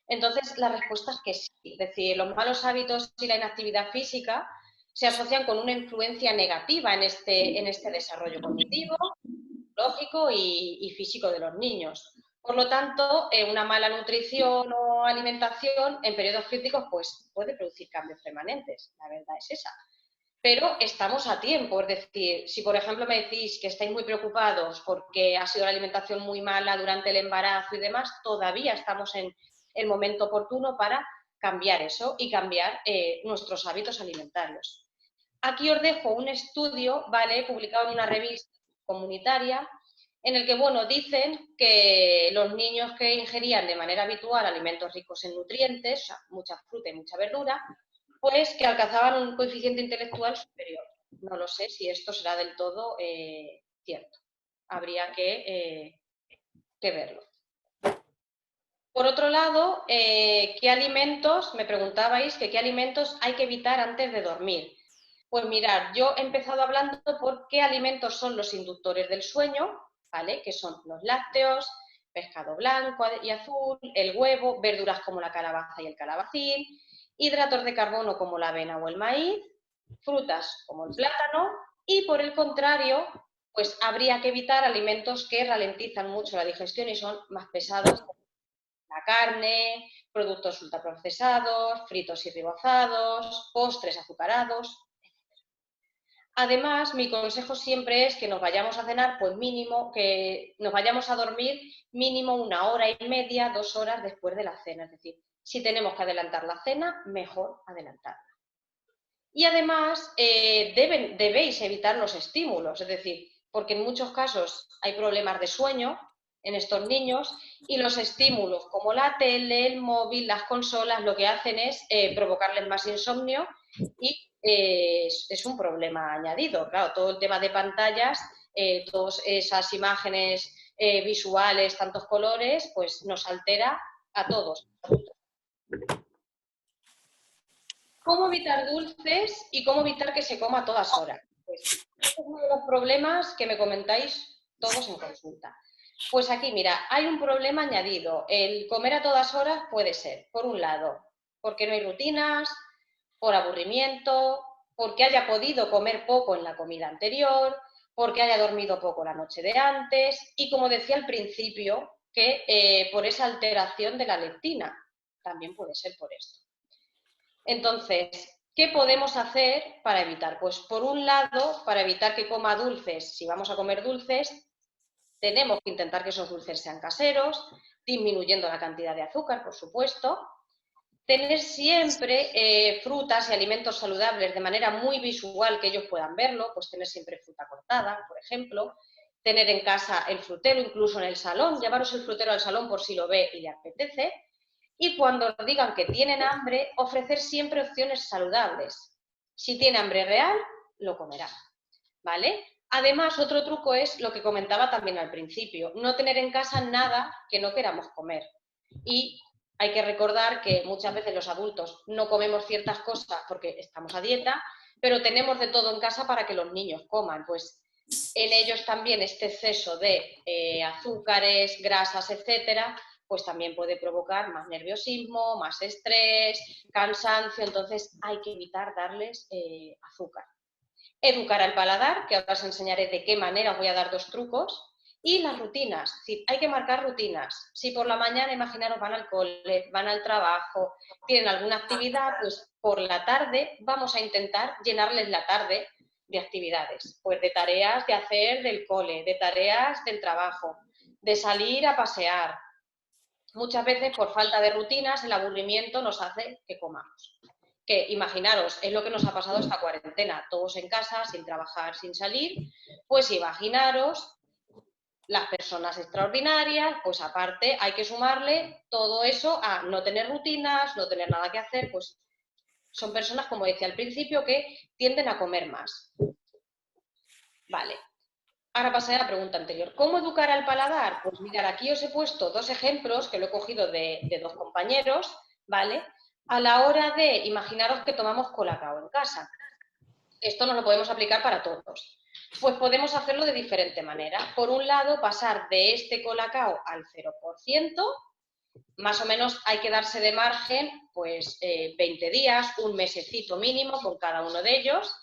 Entonces, la respuesta es que sí. Es decir, los malos hábitos y la inactividad física se asocian con una influencia negativa en este desarrollo cognitivo, lógico y físico de los niños. Por lo tanto, una mala nutrición o alimentación en periodos críticos pues, puede producir cambios permanentes. La verdad es esa. Pero estamos a tiempo, es decir, si por ejemplo me decís que estáis muy preocupados porque ha sido la alimentación muy mala durante el embarazo y demás, todavía estamos en el momento oportuno para cambiar eso y cambiar nuestros hábitos alimentarios. Aquí os dejo un estudio, ¿vale?, publicado en una revista comunitaria, en el que, bueno, dicen que los niños que ingerían de manera habitual alimentos ricos en nutrientes, o sea, mucha fruta y mucha verdura, pues que alcanzaban un coeficiente intelectual superior. No lo sé si esto será del todo cierto. Habría que verlo. Por otro lado, ¿qué alimentos, me preguntabais, qué alimentos hay que evitar antes de dormir? Pues mirad, yo he empezado hablando por qué alimentos son los inductores del sueño, ¿vale? Que son los lácteos, pescado blanco y azul, el huevo, verduras como la calabaza y el calabacín, hidratos de carbono como la avena o el maíz, frutas como el plátano y, por el contrario, pues habría que evitar alimentos que ralentizan mucho la digestión y son más pesados, como la carne, productos ultraprocesados, fritos y rebozados, postres azucarados. Además, mi consejo siempre es que nos vayamos a cenar, pues mínimo, que nos vayamos a dormir mínimo 1 hora y media, 2 horas después de la cena. Es decir, si tenemos que adelantar la cena, mejor adelantarla. Y además, debéis evitar los estímulos, es decir, porque en muchos casos hay problemas de sueño en estos niños y los estímulos como la tele, el móvil, las consolas, lo que hacen es provocarles más insomnio y es un problema añadido. Claro, todo el tema de pantallas, todas esas imágenes visuales, tantos colores, pues nos altera a todos. ¿Cómo evitar dulces y cómo evitar que se coma a todas horas? Pues este es uno de los problemas que me comentáis todos en consulta. Pues aquí, mira, hay un problema añadido. El comer a todas horas puede ser, por un lado, porque no hay rutinas, por aburrimiento, porque haya podido comer poco en la comida anterior, porque haya dormido poco la noche de antes y, como decía al principio, que por esa alteración de la leptina. También puede ser por esto. Entonces, ¿qué podemos hacer para evitar? Pues por un lado, para evitar que coma dulces, si vamos a comer dulces, tenemos que intentar que esos dulces sean caseros, disminuyendo la cantidad de azúcar, por supuesto. Tener siempre frutas y alimentos saludables de manera muy visual, que ellos puedan verlo, pues tener siempre fruta cortada, por ejemplo. Tener en casa el frutero, incluso en el salón, llevaros el frutero al salón por si lo ve y le apetece. Y cuando digan que tienen hambre, ofrecer siempre opciones saludables. Si tiene hambre real, lo comerá, ¿vale? Además, otro truco es lo que comentaba también al principio, no tener en casa nada que no queramos comer. Y Hay que recordar que muchas veces los adultos no comemos ciertas cosas porque estamos a dieta, pero tenemos de todo en casa para que los niños coman. Pues en ellos también este exceso de azúcares, grasas, etcétera, pues también puede provocar más nerviosismo, más estrés, cansancio. Entonces hay que evitar darles azúcar. Educar al paladar, que ahora os enseñaré de qué manera, os voy a dar 2 trucos. Y las rutinas, sí, hay que marcar rutinas. Si por la mañana, imaginaros, van al cole, van al trabajo, tienen alguna actividad, pues por la tarde vamos a intentar llenarles la tarde de actividades, pues de tareas de hacer del cole, de tareas del trabajo, de salir a pasear. Muchas veces por falta de rutinas el aburrimiento nos hace que comamos. Que imaginaros, es lo que nos ha pasado esta cuarentena, todos en casa, sin trabajar, sin salir, pues imaginaros las personas extraordinarias, pues aparte hay que sumarle todo eso a no tener rutinas, no tener nada que hacer, pues son personas, como decía al principio, que tienden a comer más. Vale, ahora pasaré a la pregunta anterior. ¿Cómo educar al paladar? Pues mirad, aquí os he puesto 2 ejemplos que lo he cogido de 2 compañeros, ¿vale? A la hora de, imaginaros que tomamos colacao en casa. Esto nos lo podemos aplicar para todos. Pues podemos hacerlo de diferente manera. Por un lado, pasar de este colacao al 0%, más o menos hay que darse de margen, pues 20 días, un mesecito mínimo con cada uno de ellos.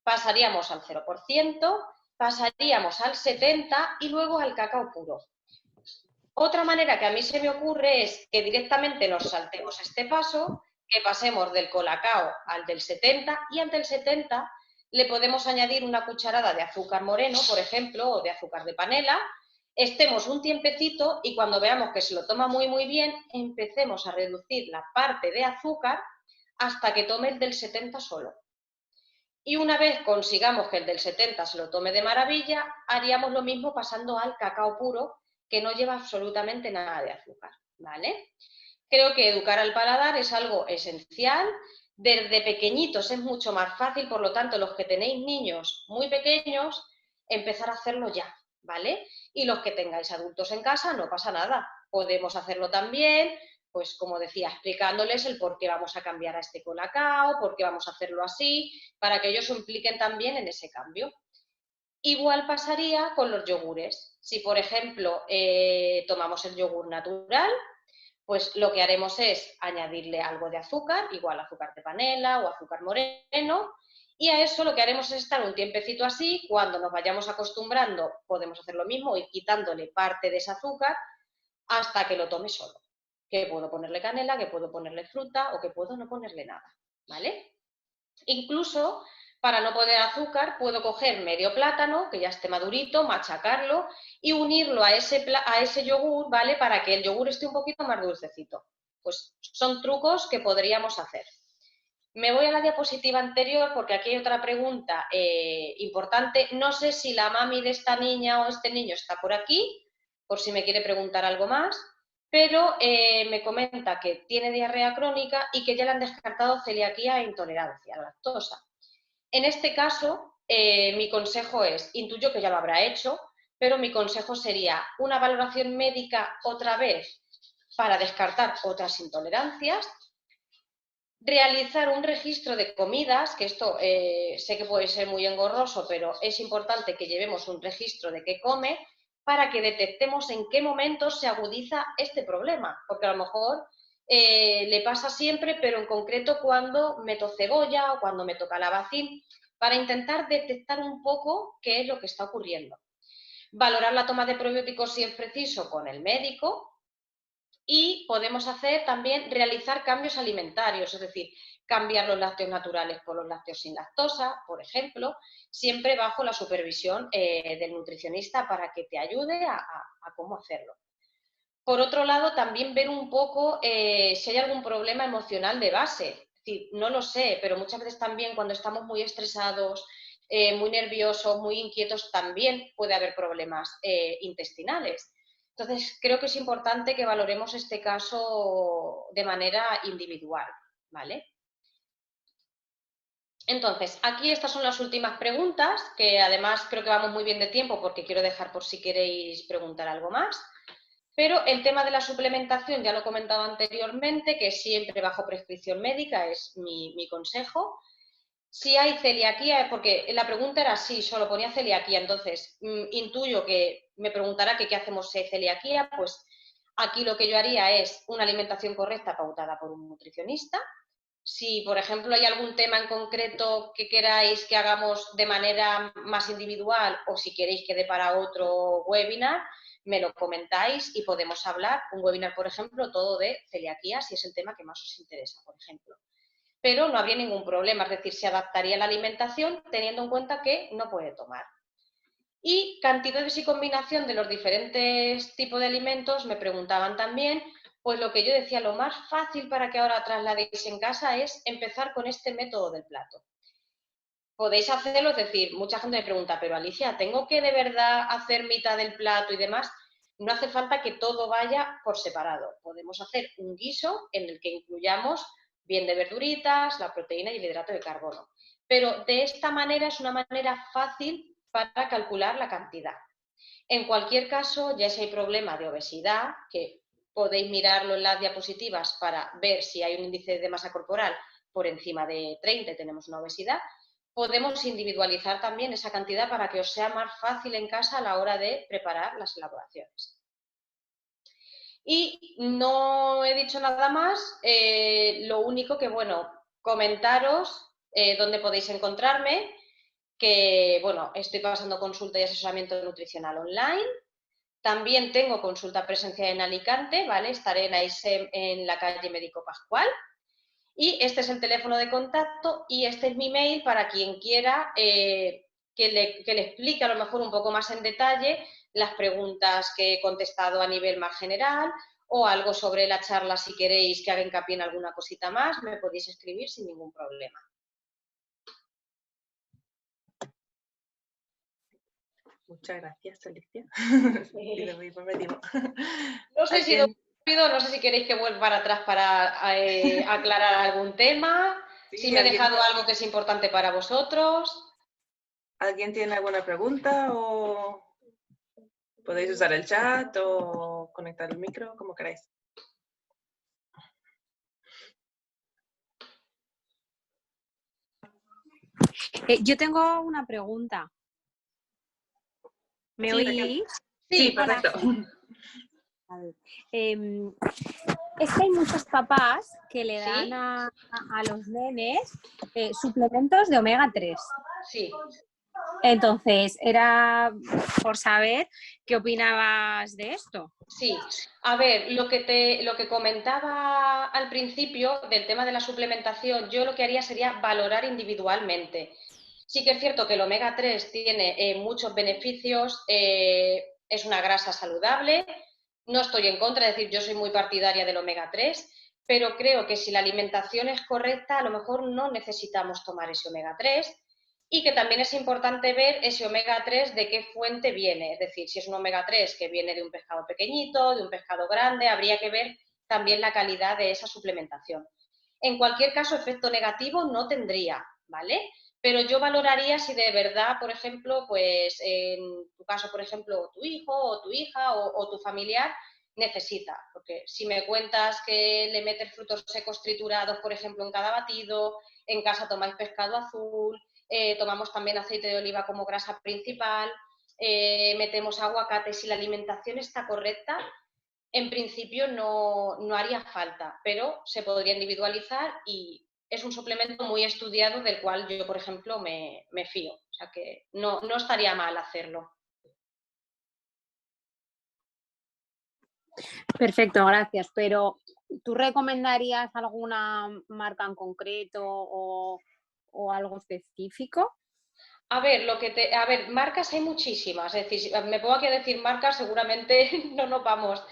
Pasaríamos al 0%, pasaríamos al 70% y luego al cacao puro. Otra manera que a mí se me ocurre es que directamente nos saltemos este paso, que pasemos del colacao al del 70 y al del 70 le podemos añadir una cucharada de azúcar moreno, por ejemplo, o de azúcar de panela, estemos un tiempecito y cuando veamos que se lo toma muy bien, empecemos a reducir la parte de azúcar hasta que tome el del 70 solo. Y una vez consigamos que el del 70 se lo tome de maravilla, haríamos lo mismo pasando al cacao puro, que no lleva absolutamente nada de azúcar, ¿vale? Creo que educar al paladar es algo esencial. Desde pequeñitos es mucho más fácil, por lo tanto, los que tenéis niños muy pequeños, empezar a hacerlo ya, ¿vale? Y los que tengáis adultos en casa, no pasa nada. Podemos hacerlo también, pues como decía, explicándoles el por qué vamos a cambiar a este colacao, por qué vamos a hacerlo así, para que ellos se impliquen también en ese cambio. Igual pasaría con los yogures. Si, por ejemplo, tomamos el yogur natural, pues lo que haremos es añadirle algo de azúcar, igual azúcar de panela o azúcar moreno, y a eso lo que haremos es estar un tiempecito así. Cuando nos vayamos acostumbrando podemos hacer lo mismo, ir quitándole parte de ese azúcar hasta que lo tome solo. Que puedo ponerle canela, que puedo ponerle fruta o que puedo no ponerle nada, ¿vale? Incluso, para no poner azúcar, puedo coger medio plátano, que ya esté madurito, machacarlo y unirlo a ese yogur, ¿vale? Para que el yogur esté un poquito más dulcecito. Pues son trucos que podríamos hacer. Me voy a la diapositiva anterior porque aquí hay otra pregunta importante. No sé si la mami de esta niña o este niño está por aquí, por si me quiere preguntar algo más, pero me comenta que tiene diarrea crónica y que ya le han descartado celiaquía e intolerancia a la lactosa. En este caso, mi consejo es, intuyo que ya lo habrá hecho, pero mi consejo sería una valoración médica otra vez para descartar otras intolerancias, realizar un registro de comidas, que esto sé que puede ser muy engorroso, pero es importante que llevemos un registro de qué come para que detectemos en qué momentos se agudiza este problema, porque a lo mejor le pasa siempre, pero en concreto cuando meto cebolla o cuando meto calabacín, para intentar detectar un poco qué es lo que está ocurriendo. Valorar la toma de probióticos si es preciso con el médico. Y podemos hacer también realizar cambios alimentarios, es decir, cambiar los lácteos naturales por los lácteos sin lactosa, por ejemplo, siempre bajo la supervisión del nutricionista para que te ayude a cómo hacerlo. Por otro lado, también ver un poco si hay algún problema emocional de base. Es decir, no lo sé, pero muchas veces también cuando estamos muy estresados, muy nerviosos, muy inquietos, también puede haber problemas intestinales. Entonces, creo que es importante que valoremos este caso de manera individual, ¿vale? Entonces, aquí estas son las últimas preguntas, que además creo que vamos muy bien de tiempo porque quiero dejar por si queréis preguntar algo más. Pero el tema de la suplementación, ya lo he comentado anteriormente, que siempre bajo prescripción médica, es mi consejo. Si hay celiaquía, porque la pregunta era si solo ponía celiaquía, entonces intuyo que me preguntará que qué hacemos si hay celiaquía, pues aquí lo que yo haría es una alimentación correcta pautada por un nutricionista. Si, por ejemplo, hay algún tema en concreto que queráis que hagamos de manera más individual o si queréis que dé para otro webinar, me lo comentáis y podemos hablar. Un webinar, por ejemplo, todo de celiaquía, si es el tema que más os interesa, por ejemplo. Pero no habría ningún problema, es decir, se adaptaría la alimentación teniendo en cuenta que no puede tomar. Y cantidades y combinación de los diferentes tipos de alimentos, me preguntaban también, pues lo que yo decía, lo más fácil para que ahora trasladéis en casa es empezar con este método del plato. Podéis hacerlo, es decir, mucha gente me pregunta, pero Alicia, ¿tengo que de verdad hacer mitad del plato y demás? No hace falta que todo vaya por separado. Podemos hacer un guiso en el que incluyamos bien de verduritas, la proteína y el hidrato de carbono. Pero de esta manera es una manera fácil para calcular la cantidad. En cualquier caso, ya si hay problema de obesidad, que podéis mirarlo en las diapositivas para ver si hay un índice de masa corporal por encima de 30 y tenemos una obesidad, podemos individualizar también esa cantidad para que os sea más fácil en casa a la hora de preparar las elaboraciones. Y no he dicho nada más, lo único que, bueno, comentaros dónde podéis encontrarme, que, bueno, estoy pasando consulta y asesoramiento nutricional online. También tengo consulta presencial en Alicante, ¿vale? Estaré en AISEM en la calle Médico Pascual. Y este es el teléfono de contacto y este es mi mail para quien quiera que le explique a lo mejor un poco más en detalle las preguntas que he contestado a nivel más general o algo sobre la charla si queréis que haga hincapié en alguna cosita más, me podéis escribir sin ningún problema. Muchas gracias, Alicia. Y lo mismo me digo. No sé ¿A si he ido quién? rápido, no sé si queréis que vuelva para atrás para aclarar algún tema, si Sí, me he dejado algo que es importante para vosotros. ¿Alguien tiene alguna pregunta o podéis usar el chat o conectar el micro, como queráis? Yo tengo una pregunta. ¿Me Sí, oís? Sí, Hola. perfecto. A ver, es que hay muchos papás que le ¿Sí? dan a los nenes suplementos de omega 3. Sí. Entonces, era por saber qué opinabas de esto. Sí, a ver, lo que comentaba al principio del tema de la suplementación, yo lo que haría sería valorar individualmente. Sí que es cierto que el omega 3 tiene muchos beneficios, es una grasa saludable, no estoy en contra, es decir, yo soy muy partidaria del omega 3, pero creo que si la alimentación es correcta, a lo mejor no necesitamos tomar ese omega 3 y que también es importante ver ese omega 3 de qué fuente viene, es decir, si es un omega 3 que viene de un pescado pequeñito, de un pescado grande, habría que ver también la calidad de esa suplementación. En cualquier caso, efecto negativo no tendría, ¿vale? Pero yo valoraría si de verdad, por ejemplo, pues en tu caso, por ejemplo, tu hijo o tu hija o tu familiar necesita, porque si me cuentas que le metes frutos secos triturados, por ejemplo, en cada batido, en casa tomáis pescado azul, tomamos también aceite de oliva como grasa principal, metemos aguacate, si la alimentación está correcta, en principio no haría falta, pero se podría individualizar y es un suplemento muy estudiado del cual yo, por ejemplo, me fío. O sea que no estaría mal hacerlo. Perfecto, gracias. Pero, ¿tú recomendarías alguna marca en concreto o algo específico? A ver, marcas hay muchísimas, es decir, si me pongo aquí a decir marcas, seguramente no nos vamos.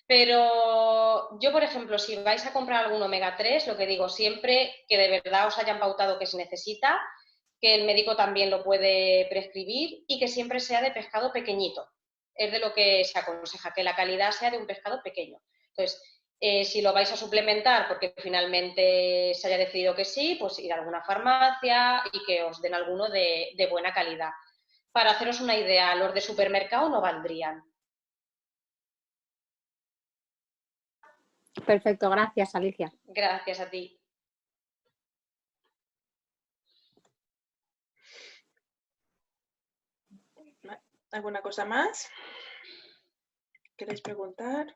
Pero yo, por ejemplo, si vais a comprar algún omega 3, lo que digo siempre, que de verdad os hayan pautado que se necesita, que el médico también lo puede prescribir y que siempre sea de pescado pequeñito. Es de lo que se aconseja, que la calidad sea de un pescado pequeño. Entonces, si lo vais a suplementar porque finalmente se haya decidido que sí, pues ir a alguna farmacia y que os den alguno de buena calidad. Para haceros una idea, los de supermercado no valdrían. Perfecto, gracias, Alicia. Gracias a ti. ¿Alguna cosa más? ¿Queréis preguntar?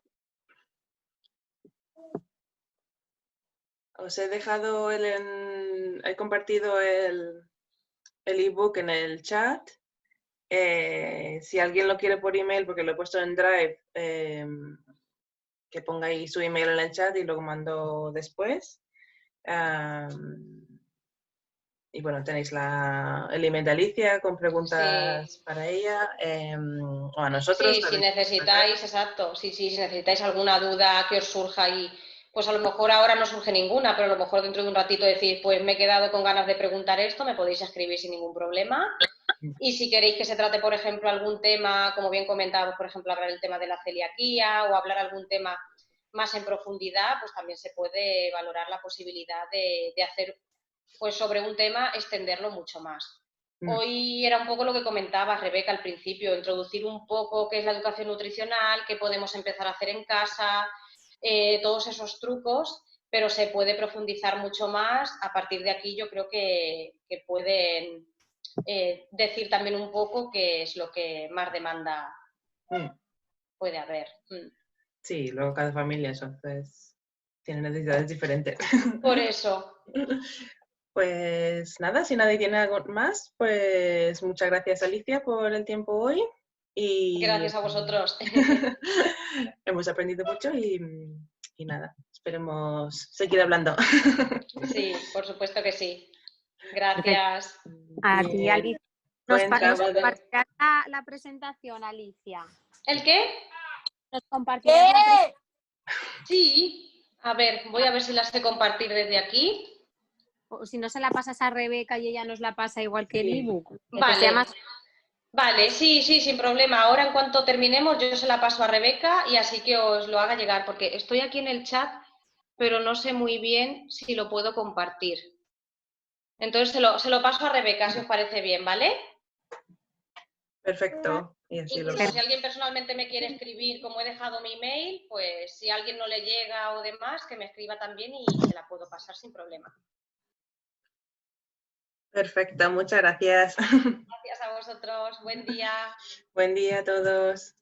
Os he dejado he compartido el ebook en el chat. Si alguien lo quiere por email, porque lo he puesto en Drive, que ponga ahí su email en el chat y lo mando después. Y bueno, tenéis el email de Alicia con preguntas Sí. para ella o a nosotros. Sí, si necesitáis, exacto, si necesitáis alguna duda que os surja y pues a lo mejor ahora no surge ninguna, pero a lo mejor dentro de un ratito decís, pues me he quedado con ganas de preguntar esto, me podéis escribir sin ningún problema. Y si queréis que se trate, por ejemplo, algún tema, como bien comentábamos, por ejemplo, hablar el tema de la celiaquía o hablar algún tema más en profundidad, pues también se puede valorar la posibilidad de hacer, pues sobre un tema, extenderlo mucho más. Hoy era un poco lo que comentabas, Rebeca, al principio, introducir un poco qué es la educación nutricional, qué podemos empezar a hacer en casa, todos esos trucos, pero se puede profundizar mucho más. A partir de aquí yo creo que pueden decir también un poco qué es lo que más demanda puede haber. Sí, luego cada familia entonces tiene necesidades diferentes. Por eso. Pues nada, si nadie tiene algo más, pues muchas gracias Alicia por el tiempo hoy. Y gracias a vosotros. Hemos aprendido mucho y nada, esperemos seguir hablando. Sí, por supuesto que sí. Gracias. A ti, Alicia. Nos compartirás la presentación, Alicia. ¿El qué? Nos compartirás la presentación. Sí. A ver, voy a ver si la sé compartir desde aquí. O si no, se la pasas a Rebeca y ella nos la pasa igual que el ebook. Vale. Vale, sí, sin problema. Ahora en cuanto terminemos yo se la paso a Rebeca y así que os lo haga llegar, porque estoy aquí en el chat, pero no sé muy bien si lo puedo compartir. Entonces se lo paso a Rebeca, si os parece bien, ¿vale? Perfecto. Incluso si alguien personalmente me quiere escribir, como he dejado mi email, pues si a alguien no le llega o demás, que me escriba también y se la puedo pasar sin problema. Perfecto, muchas gracias. Gracias a vosotros, buen día. Buen día a todos.